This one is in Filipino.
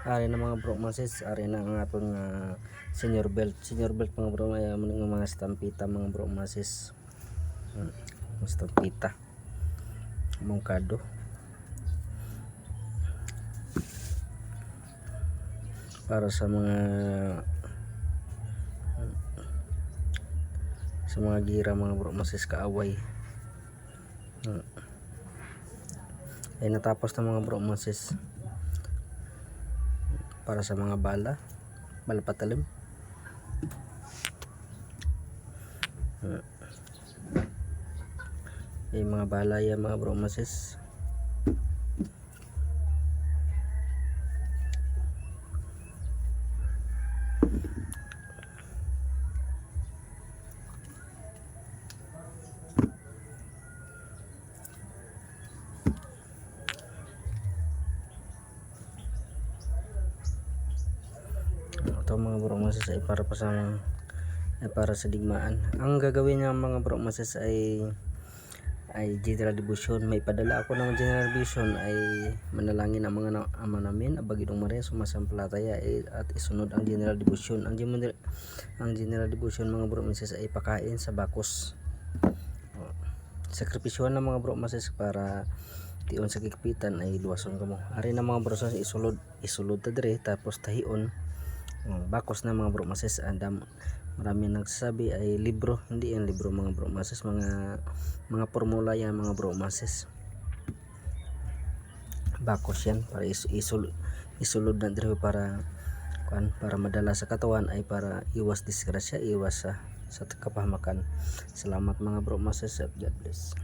Ari na mga bro masis, ari na ang atong senior belt mga bro, ay mga stampita mga bro masis. Stampita mongkado para sa mga gira mga bro masis kaaway. Ay natapos na mga bro masis para sa mga bala patalim. Ay mga bala yan mga bro masis. Ito mga bro masis ay para sa digmaan. Ang gagawin niya mga bro masis ay general devotion. May padala ako ng general devotion ay manalangin ang mga ama namin Abagidong Maria sumasampalataya at isunod ang general devotion. Ang general devotion mga bro masis ay pakain sa bakos. Sakripisyohan ng mga bro masis para tion sa kikpitan ay luwason kamo. Ari na mga bro sa isulod ta dire tapos tahion bakos na mga bro masis. Marami nagsasabi ay libro, hindi yan libro mga bro masis, mga formula yan mga bro masis. Bakos yan para isulod na dire para madala sa katawan, ay para iwas disgrasya, iwas sa kapahamakan. Salamat mga bro masis, God bless.